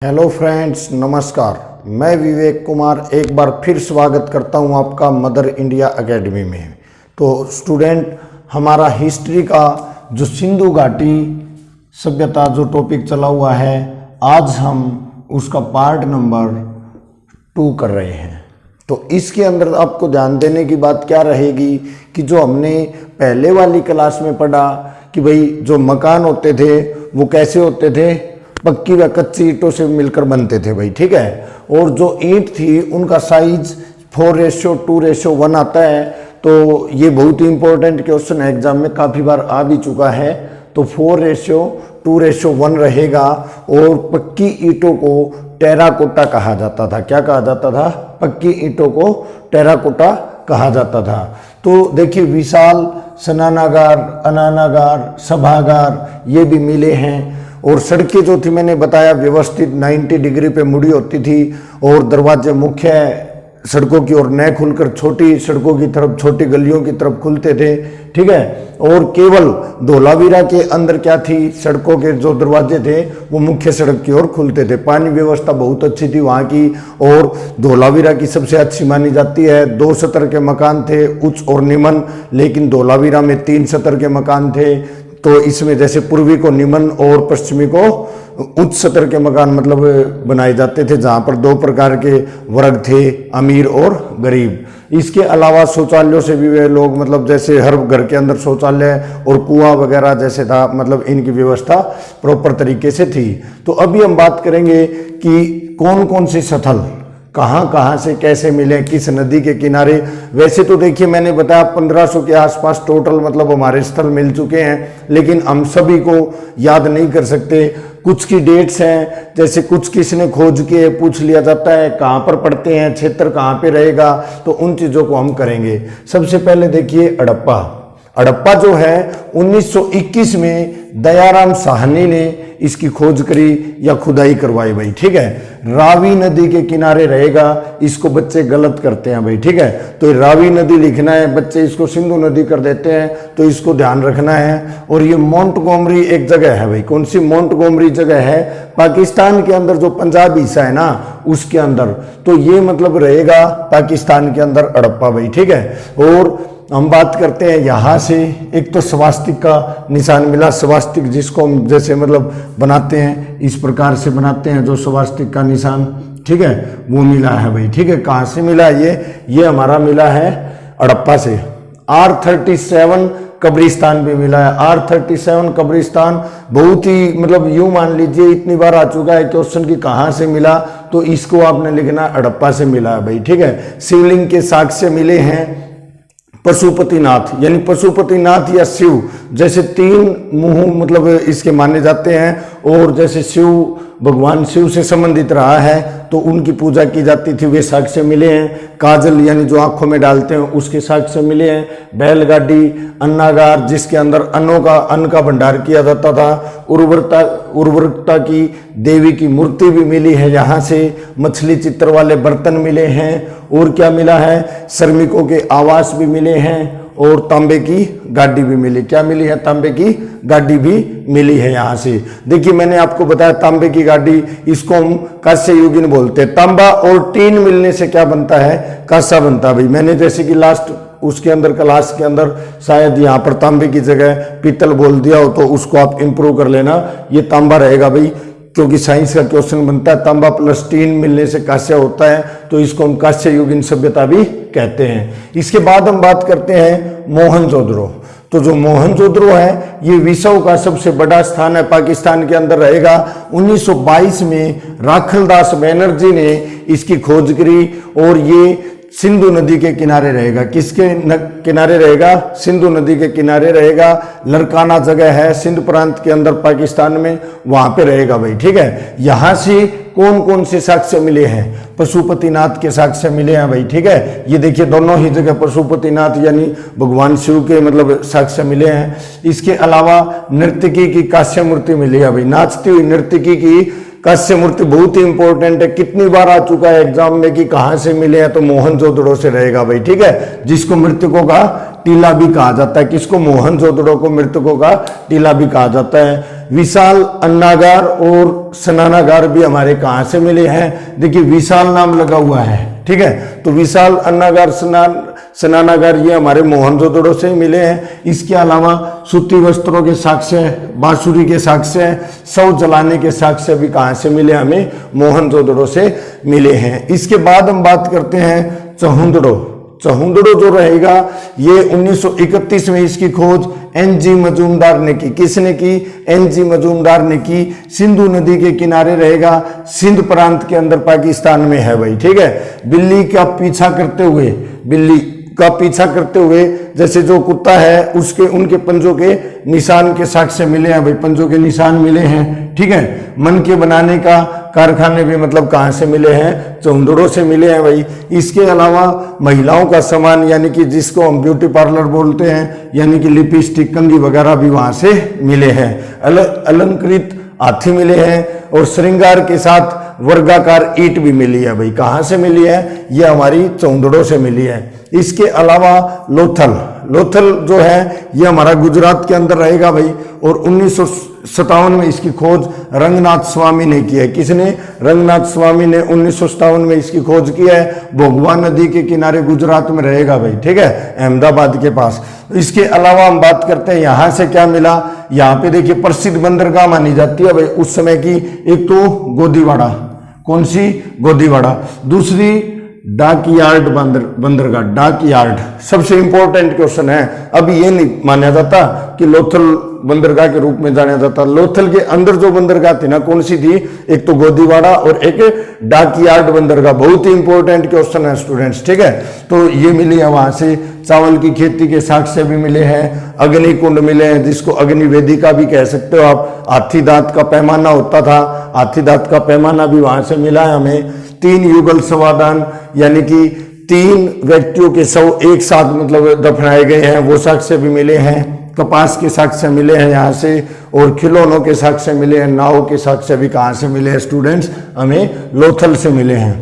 Hello friends, नमस्कार। मैं विवेक कुमार एक बार फिर स्वागत करता हूं आपका मदर इंडिया एकेडमी में। तो स्टूडेंट, हमारा हिस्ट्री का जो सिंधु घाटी सभ्यता जो टॉपिक चला हुआ है, आज हम उसका पार्ट नंबर 2 कर रहे हैं। तो इसके अंदर आपको ध्यान देने की बात क्या रहेगी कि जो हमने पहले वाली क्लास में पढ़ा कि भाई जो मकान होते थे वो कैसे होते थे, पक्की व कच्ची ईंटों से मिलकर बनते थे भाई, ठीक है। और जो ईंट थी उनका साइज 4:2:1 आता है। तो ये बहुत ही इंपॉर्टेंट क्वेश्चन है, एग्जाम में काफ़ी बार आ भी चुका है। तो 4:2:1 रहेगा। और पक्की ईंटों को टेराकोटा कहा जाता था। क्या कहा जाता था? पक्की ईंटों को टेराकोटा कहा जाता था। तो देखिए, विशाल स्नानागार, अनानागार, सभागार ये भी मिले हैं। और सड़कें जो थी मैंने बताया व्यवस्थित 90 डिग्री पे मुड़ी होती थी। और दरवाजे मुख्य सड़कों की ओर न खुलकर छोटी सड़कों की तरफ, छोटी गलियों की तरफ खुलते थे, ठीक है। और केवल धोलावीरा के अंदर क्या थी, सड़कों के जो दरवाजे थे वो मुख्य सड़क की ओर खुलते थे। पानी व्यवस्था बहुत अच्छी थी वहाँ की, और धोलावीरा की सबसे अच्छी मानी जाती है। 2 स्तर के मकान थे, उच्च और निम्न, लेकिन धोलावीरा में 3 स्तर के मकान थे। तो इसमें जैसे पूर्वी को निम्न और पश्चिमी को उच्च स्तर के मकान मतलब बनाए जाते थे, जहाँ पर 2 प्रकार के वर्ग थे, अमीर और गरीब। इसके अलावा शौचालयों से भी वे लोग मतलब जैसे हर घर के अंदर शौचालय और कुआं वगैरह जैसे था, मतलब इनकी व्यवस्था प्रॉपर तरीके से थी। तो अभी हम बात करेंगे कि कौन कौन से स्थल कहाँ कहाँ से कैसे मिले, किस नदी के किनारे। वैसे तो देखिए मैंने बताया 1500 के आसपास टोटल मतलब हमारे स्थल मिल चुके हैं, लेकिन हम सभी को याद नहीं कर सकते। कुछ की डेट्स हैं, जैसे कुछ किसने खोज के पूछ लिया जाता है, कहाँ पर पड़ते हैं, क्षेत्र कहाँ पे रहेगा, तो उन चीज़ों को हम करेंगे। सबसे पहले देखिए हड़प्पा। हड़प्पा जो है 1921 में दयाराम साहनी ने इसकी खोज करी या खुदाई करवाई भाई, ठीक है। रावी नदी के किनारे रहेगा, इसको बच्चे गलत करते हैं भाई, ठीक है। तो रावी नदी लिखना है, बच्चे इसको सिंधु नदी कर देते हैं, तो इसको ध्यान रखना है। और ये मोंटगोमरी एक जगह है भाई। कौन सी मोंटगोमरी जगह है? पाकिस्तान के अंदर जो पंजाब हिस्सा है ना, उसके अंदर। तो ये मतलब रहेगा पाकिस्तान के अंदर हड़प्पा भाई, ठीक है। और हम बात करते हैं यहाँ से, एक तो स्वास्तिक का निशान मिला। स्वास्तिक जिसको हम जैसे मतलब बनाते हैं, इस प्रकार से बनाते हैं जो स्वास्तिक का निशान, ठीक है, वो मिला है भाई, ठीक है। कहाँ से मिला ये हमारा मिला है हड़प्पा से। R37 कब्रिस्तान भी मिला है। R37 कब्रिस्तान बहुत ही मतलब यूं मान लीजिए इतनी बार आ चुका है क्वेश्चन की कहाँ से मिला, तो इसको आपने लिखना हड़प्पा से मिला है भाई, ठीक है। शिवलिंग के साक्ष्य मिले हैं पशुपतिनाथ, यानी पशुपतिनाथ या शिव, जैसे 3 मुंह मतलब इसके माने जाते हैं। और जैसे शिव, भगवान शिव से संबंधित रहा है तो उनकी पूजा की जाती थी, वे साक्ष्य मिले हैं। काजल यानी जो आंखों में डालते हैं उसके साक्ष्य मिले हैं। बैलगाड़ी, अन्नागार जिसके अंदर अन्न का भंडार किया जाता था। उर्वरकता की देवी की मूर्ति भी मिली है यहाँ से। मछली चित्र वाले बर्तन मिले हैं। और क्या मिला है? श्रमिकों के आवास भी मिले हैं। और तांबे की गाड़ी भी मिली। क्या मिली है? तांबे की गाड़ी भी मिली है यहाँ से। देखिए मैंने आपको बताया तांबे की गाड़ी, इसको हम कांस्य युगीन बोलते हैं। तांबा और टीन मिलने से क्या बनता है? कांसा बनता है भाई। मैंने जैसे कि लास्ट उसके अंदर क्लास के अंदर शायद यहाँ पर तांबे की जगह पीतल बोल दिया हो, तो उसको आप इंप्रूव कर लेना। ये तांबा रहेगा भाई, क्योंकि साइंस का क्वेश्चन बनता है तांबा प्लस टीन मिलने से कांस्य होता है, तो इसको हम कांस्य युगीन सभ्यता भी कहते हैं। इसके बाद हम बात करते हैं मोहनजोदड़ो। तो जो मोहनजोदड़ो है ये विश्व का सबसे बड़ा स्थान है, पाकिस्तान के अंदर रहेगा। 1922 में राखलदास बनर्जी ने इसकी खोज करी। और ये सिंधु नदी के किनारे रहेगा। किसके किनारे रहेगा? सिंधु नदी के किनारे रहेगा। लरकाना जगह है सिंध प्रांत के अंदर पाकिस्तान में, वहां पे रहेगा भाई, ठीक है। यहाँ से कौन कौन से साक्ष्य मिले हैं? पशुपतिनाथ के साक्ष्य मिले हैं भाई, ठीक है। ये देखिए दोनों ही जगह पशुपतिनाथ यानी भगवान शिव के मतलब साक्ष्य मिले हैं। इसके अलावा नर्तकी की कांस्य मूर्ति मिली है भाई। नाचती हुई नर्तकी की कांस्य मूर्ति बहुत ही इंपॉर्टेंट है। कितनी बार आ चुका है एग्जाम में कि कहाँ से मिले हैं, तो मोहनजोदड़ो से रहेगा भाई, ठीक है। जिसको मृतकों का टीला भी कहा जाता है। किसको? मोहनजोदड़ो को मृतकों का टीला भी कहा जाता है। विशाल अन्नागार और स्नानागार भी हमारे कहाँ से मिले हैं? देखिए विशाल नाम लगा हुआ है, ठीक है, तो विशाल अन्नागार स्नानागार ये हमारे मोहनजोदड़ो से मिले हैं। इसके अलावा सूती वस्त्रों के साक्ष्य, बांसुरी के साक्ष्य, शव जलाने के साक्ष्य भी कहाँ से मिले? हमें मोहनजोदड़ो से मिले हैं। इसके बाद हम बात करते हैं चहुंदड़ो। चहुंदड़ो जो रहेगा ये 1931 में इसकी खोज एन.जी. मजूमदार ने की। किसने की? एन.जी. मजूमदार ने की। सिंधु नदी के किनारे रहेगा, सिंध प्रांत के अंदर पाकिस्तान में है भाई, ठीक है। बिल्ली का पीछा करते हुए, बिल्ली का पीछा करते हुए जैसे जो कुत्ता है उसके उनके पंजों के निशान के साक्ष्य मिले हैं भाई, पंजों के निशान मिले हैं, ठीक है। मन के बनाने का कारखाने भी मतलब कहाँ से मिले हैं? चहुंदड़ो से मिले हैं भाई। इसके अलावा महिलाओं का सामान यानी कि जिसको हम ब्यूटी पार्लर बोलते हैं, यानी कि लिपस्टिक, कंघी वगैरह भी वहाँ से मिले हैं। अलंकृत हाथी मिले हैं और श्रृंगार के साथ वर्गाकार ईंट भी मिली है भाई। कहाँ से मिली है? ये हमारी चहुंदड़ो से मिली है। इसके अलावा लोथल, लोथल जो है ये हमारा गुजरात के अंदर रहेगा भाई, और 1957 में इसकी खोज रंगनाथ स्वामी ने की है। किसने? रंगनाथ स्वामी ने 1957 में इसकी खोज की है। भोगवा नदी के किनारे गुजरात में रहेगा भाई, ठीक है, अहमदाबाद के पास। इसके अलावा हम बात करते हैं यहाँ से क्या मिला। यहाँ पे देखिए प्रसिद्ध बंदरगाह मानी जाती है भाई उस समय की, एक तो गोदीवाड़ा, कौन सी? गोदीवाड़ा। दूसरी डाक यार्ड बंदरगाह, डाक यार्ड सबसे इंपॉर्टेंट क्वेश्चन है। अभी ये नहीं माना जाता कि लोथल बंदरगाह के रूप में जाना जाता। लोथल के अंदर जो बंदरगाह थी ना, कौन सी थी? एक तो गोदीवाड़ा और एक डाक यार्ड बंदरगाह। बहुत ही इंपॉर्टेंट क्वेश्चन है स्टूडेंट्स, ठीक है। तो ये मिली है वहां से। चावल की खेती के साक्ष्य भी मिले हैं। अग्नि कुंड मिले हैं, जिसको अग्नि वेदिका भी कह सकते हो आप। हाथी दांत का पैमाना होता था, हाथी दांत का पैमाना भी वहां से मिला है हमें। 3 युगल शवादान यानी कि 3 व्यक्तियों के शव एक साथ मतलब दफनाए गए हैं, वो साक्ष्य भी मिले हैं। कपास के साक्ष्य मिले हैं यहाँ से, और खिलौनों के साक्ष्य मिले हैं। नाव के साक्ष्य भी कहाँ से मिले हैं स्टूडेंट्स? हमें लोथल से मिले हैं।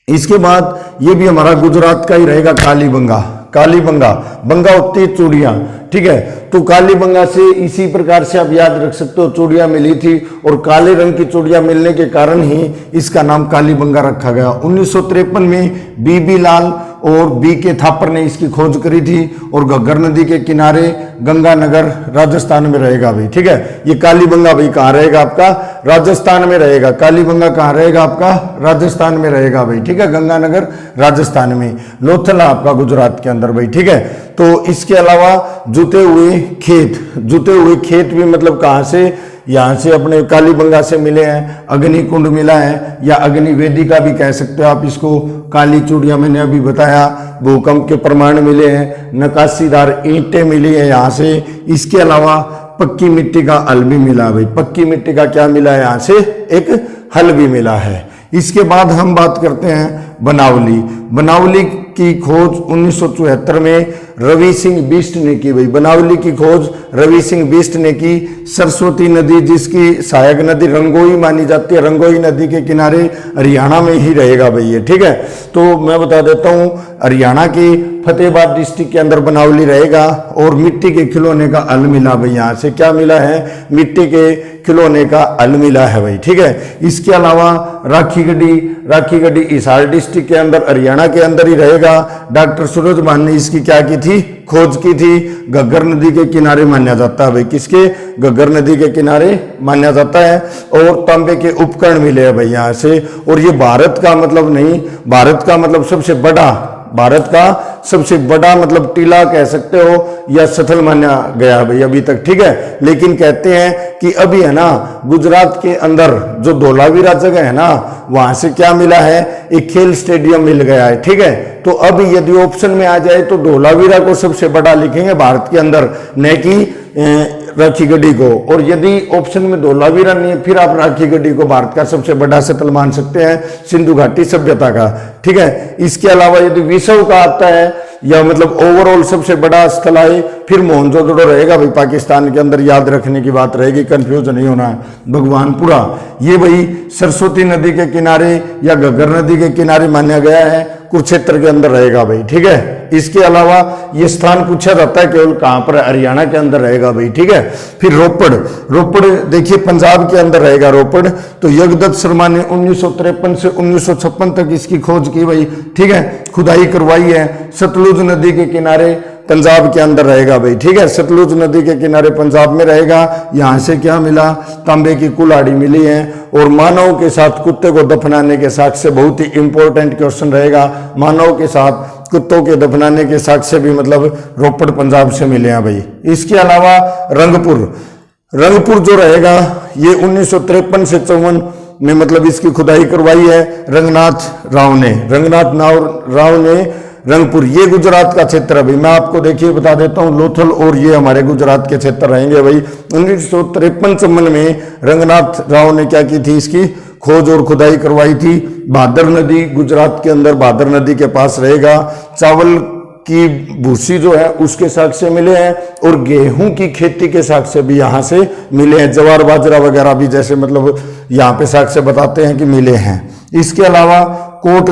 इसके बाद ये भी हमारा गुजरात का ही रहेगा, कालीबंगा। कालीबंगा, बंगा होती है चूड़ियाँ, ठीक है। तो कालीबंगा से इसी प्रकार से आप याद रख सकते हो, चूड़ियाँ मिली थी और काले रंग की चूड़ियाँ मिलने के कारण ही इसका नाम कालीबंगा रखा गया। 1953 में बीबी लाल और बी के थापर ने इसकी खोज करी थी, और घग्गर नदी के किनारे गंगानगर राजस्थान में रहेगा भाई, ठीक है। ये कालीबंगा भाई कहाँ रहेगा आपका? राजस्थान में रहेगा। कालीबंगा कहाँ रहेगा आपका? राजस्थान में रहेगा भाई, ठीक है, गंगानगर राजस्थान में। लोथल आपका गुजरात के अंदर भाई, ठीक है। तो इसके अलावा जुते हुए खेत भी मतलब कहाँ से? यहाँ से अपने कालीबंगा से मिले हैं। अग्नि कुंड मिला है, या अग्नि वेदिका भी कह सकते हो आप इसको। काली चूड़ियाँ मैंने अभी बताया। भूकंप के प्रमाण मिले हैं। नक्काशीदार ईंटें मिली है यहाँ से। इसके अलावा पक्की मिट्टी का हल भी मिला भाई। पक्की मिट्टी का क्या मिला है? यहाँ से एक हल भी मिला है। इसके बाद हम बात करते हैं बनावली। बनावली की खोज 1974 में रवि सिंह बिष्ट ने की भाई। बनावली की खोज रवि सिंह बिष्ट ने की। सरस्वती नदी जिसकी सहायक नदी रंगोई मानी जाती है, रंगोई नदी के किनारे हरियाणा में ही रहेगा भाई ये, ठीक है। तो मैं बता देता हूँ, हरियाणा के फतेहाबाद डिस्ट्रिक्ट के अंदर बनावली रहेगा। और मिट्टी के खिलौने का हल मिला भाई। यहाँ से क्या मिला है? मिट्टी के खिलौने का हल मिला है भाई, ठीक है। इसके अलावा राखीगढ़ी हिसार डिस्ट्रिक्ट के अंदर हरियाणा के अंदर ही रहेगा। डॉक्टर सूरजभान ने इसकी क्या की थी? खोज की थी। घग्गर नदी के किनारे माना जाता है भाई। किसके? घग्गर नदी के किनारे माना जाता है। और तांबे के उपकरण मिले हैं भाई यहाँ से। और ये भारत का मतलब नहीं, भारत का मतलब सबसे बड़ा मतलब टीला कह सकते हो, या स्थल माना गया भाई अभी तक, ठीक है। लेकिन कहते हैं कि अभी है ना गुजरात के अंदर जो धोलावीरा जगह है ना, वहां से क्या मिला है? एक खेल स्टेडियम मिल गया है, ठीक है। तो अब यदि ऑप्शन में आ जाए तो धोलावीरा को सबसे बड़ा लिखेंगे भारत के अंदर, न कि राखीगढ़ी को। और यदि ऑप्शन में धोलावीरा नहीं है, फिर आप राखीगढ़ी को भारत का सबसे बड़ा स्थल मान सकते हैं, सिंधु घाटी सभ्यता का, ठीक है। इसके अलावा यदि विश्व का आता है या मतलब ओवरऑल सबसे बड़ा स्थल है, फिर मोहनजोदड़ो रहेगा भाई पाकिस्तान के अंदर, याद रखने की बात रहेगी, कंफ्यूज नहीं होना है। भगवानपुरा ये भाई सरस्वती नदी के किनारे या घग्गर नदी के किनारे माना गया है, कुरुक्षेत्र के अंदर रहेगा भाई, ठीक है। इसके अलावा ये स्थान पूछा जाता है केवल कहां पर, हरियाणा के अंदर रहेगा भाई, ठीक है। फिर रोपड़ देखिए पंजाब के अंदर रहेगा रोपड़। तो यज्ञदत्त शर्मा ने 1953 से 1956 तक इसकी खोज की भाई, ठीक है, खुदाई करवाई है। सतलुज नदी के किनारे पंजाब के अंदर रहेगा भाई, ठीक है, सतलुज नदी के किनारे पंजाब में रहेगा। यहां से क्या मिला, तांबे की कुल्हाड़ी मिली है। और मानव के साथ कुत्ते को दफनाने के साक्ष्य, बहुत ही इंपॉर्टेंट क्वेश्चन रहेगा, मानव के साथ कुत्तों के दफनाने के साक्ष्य भी मतलब रोपड़ पंजाब से मिले हैं भाई। इसके अलावा रंगपुर जो रहेगा ये 1953 से 54 में मतलब इसकी खुदाई करवाई है रंगनाथ राव ने रंगपुर, ये गुजरात का क्षेत्र है भाई। मैं आपको देखिए बता देता हूँ, लोथल और ये हमारे गुजरात के क्षेत्र रहेंगे भाई। 1953 में रंगनाथ राव ने क्या की थी, इसकी खोज और खुदाई करवाई थी। भादर नदी गुजरात के अंदर, भादर नदी के पास रहेगा। चावल की भूसी जो है उसके साक्ष्य मिले हैं, और गेहूं की खेती के साक्ष्य भी यहाँ से मिले हैं। जवार बाजरा वगैरह भी जैसे मतलब यहाँ पे साक्ष्य बताते हैं कि मिले हैं। इसके अलावा कोट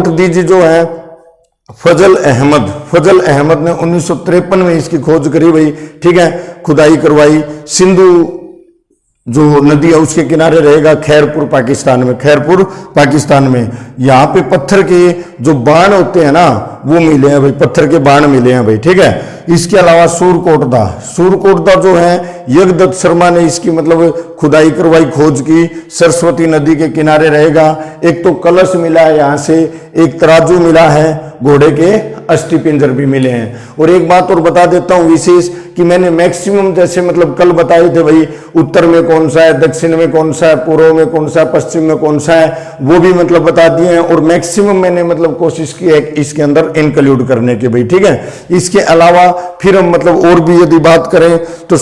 दीजी जो है फजल अहमद ने 1953 में इसकी खोज करी भाई, ठीक है, खुदाई करवाई। सिंधु जो नदी है उसके किनारे रहेगा खैरपुर पाकिस्तान में। यहाँ पे पत्थर के जो बाण होते हैं ना वो मिले हैं भाई, पत्थर के बाण मिले हैं भाई, ठीक है। इसके अलावा सूरकोटदा जो है यज्ञदत्त शर्मा ने इसकी मतलब खुदाई करवाई, खोज की। सरस्वती नदी के किनारे रहेगा। एक तो कलश मिला है यहाँ से, एक तराजू मिला है, घोड़े के अस्थि पिंजर भी मिले हैं। और एक बात और बता देता हूँ विशेष कि मैंने मैक्सिमम जैसे मतलब कल बताए थे भाई, उत्तर में कौन सा है, दक्षिण में कौन सा है, पूर्व में कौन सा है, पश्चिम में कौन सा है, वो भी मतलब बता दिए हैं। और मैक्सिमम मैंने मतलब कोशिश की है इसके अंदर इंक्लूड करने की भाई, ठीक है। इसके अलावा फिर हम मतलब और भी यदि बात करें तो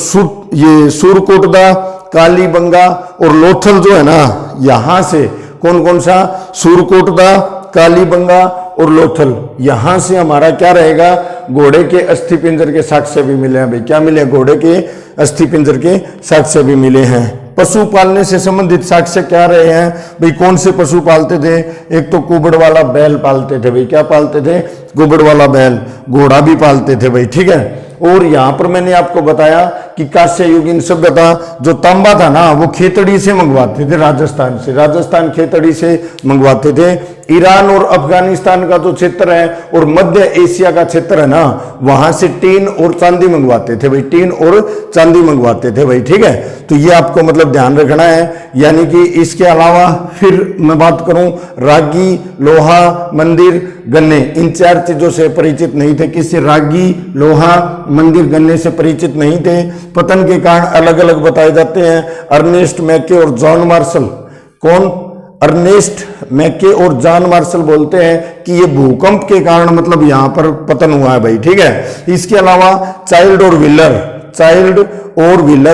ये सूरकोटदा, कालीबंगा और लोथल जो है ना, यहां से कौन सा, सूरकोटदा, कालीबंगा और लोथल, यहां से हमारा क्या रहेगा, घोड़े के अस्थि पिंजर के साक्ष्य भी मिले हैं भाई। क्या मिले, घोड़े के अस्थि पिंजर के साक्ष्य भी मिले हैं। पशु पालने से संबंधित साक्ष्य क्या रहे हैं भाई, कौन से पशु पालते थे, एक तो कुबड़ वाला बैल पालते थे भाई, क्या पालते थे, कुबड़ वाला बैल। घोड़ा भी पालते थे भाई, ठीक है। और यहां पर मैंने आपको बताया कि कांस्य युगीन सभ्यता जो तांबा था ना वो खेतड़ी से मंगवाते थे, राजस्थान खेतड़ी से मंगवाते थे। ईरान और अफगानिस्तान का जो क्षेत्र है और मध्य एशिया का क्षेत्र है ना, वहां से टीन और चांदी मंगवाते थे भाई, ठीक है। तो ये आपको मतलब ध्यान रखना है। यानी कि इसके अलावा फिर मैं बात करूं, रागी, लोहा, मंदिर, गन्ने, इन 4 चीजों से परिचित नहीं थे। किससे, रागी, लोहा, मंदिर, गन्ने से परिचित नहीं थे। पतन के कारण अलग अलग बताए जाते हैं। अर्नेस्ट मैके और जॉन मार्शल, कौन, अर्नेस्ट मैके और जॉन मार्शल बोलते हैं कि ये भूकंप के कारण मतलब यहाँ पर पतन हुआ है भाई, ठीक है। इसके अलावा चाइल्ड और व्हीलर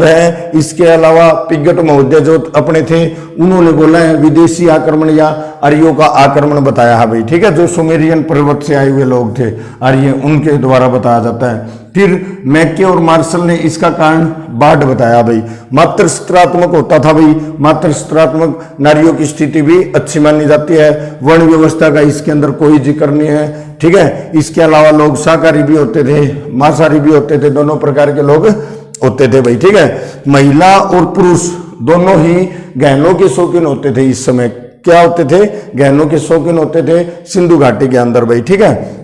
है। इसके अलावा पिगट महोदय जो अपने थे उन्होंने बोला है विदेशी आक्रमण या आर्यों का आक्रमण बताया है भाई, ठीक है, जो सुमेरियन पर्वत से आए हुए लोग थे आर्य, उनके द्वारा बताया जाता है। फिर मैके और मार्शल ने इसका कारण बाढ़ बताया भाई। मात्र सत्रात्मक होता था भाई, मात्र सत्रात्मक, नारियों की स्थिति भी अच्छी मानी जाती है। वर्ण व्यवस्था का इसके अंदर कोई जिक्र नहीं है, ठीक है। इसके अलावा लोग शाकाहारी भी होते थे, मांसाहारी भी होते थे, दोनों प्रकार के लोग होते थे भाई, ठीक है। महिला और पुरुष दोनों ही गहनों के शौकीन होते थे। इस समय क्या होते थे, गहनों के शौकीन होते थे सिंधु घाटी के अंदर भाई, ठीक है।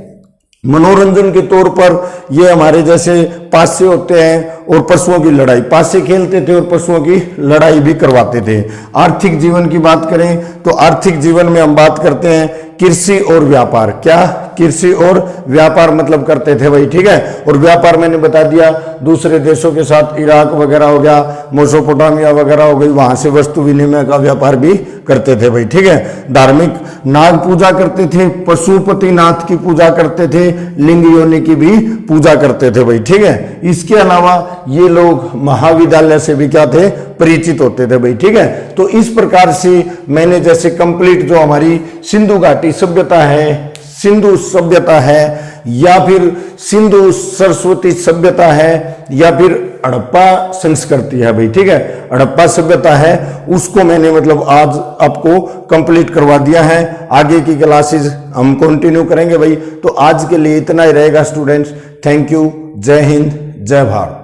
मनोरंजन के तौर पर ये हमारे जैसे पासे होते हैं और पशुओं की लड़ाई, पासे खेलते थे और पशुओं की लड़ाई भी करवाते थे। आर्थिक जीवन की बात करें तो आर्थिक जीवन में हम बात करते हैं कृषि और व्यापार। क्या, कृषि और व्यापार मतलब करते थे भाई, ठीक है। और व्यापार मैंने बता दिया दूसरे देशों के साथ, इराक वगैरह हो गया, मेसोपोटामिया वगैरह हो गई, वहां से वस्तु विनिमय का व्यापार भी करते थे भाई, ठीक है। धार्मिक, नाग पूजा करते थे, पशुपतिनाथ की पूजा करते थे, लिंग योनि की भी पूजा करते थे भाई, ठीक है। इसके अलावा ये लोग महाविद्यालय से भी क्या थे, परिचित होते थे भाई, ठीक है। तो इस प्रकार से मैंने जैसे कंप्लीट जो हमारी सिंधु घाटी सभ्यता है, सिंधु सभ्यता है, या फिर सिंधु सरस्वती सभ्यता है, या फिर हड़प्पा संस्कृति है भाई, ठीक है, हड़प्पा सभ्यता है, उसको मैंने मतलब आज आपको कंप्लीट करवा दिया है। आगे की क्लासेस हम कंटिन्यू करेंगे भाई। तो आज के लिए इतना ही रहेगा स्टूडेंट्स। Thank you. जय हिंद, जय भारत।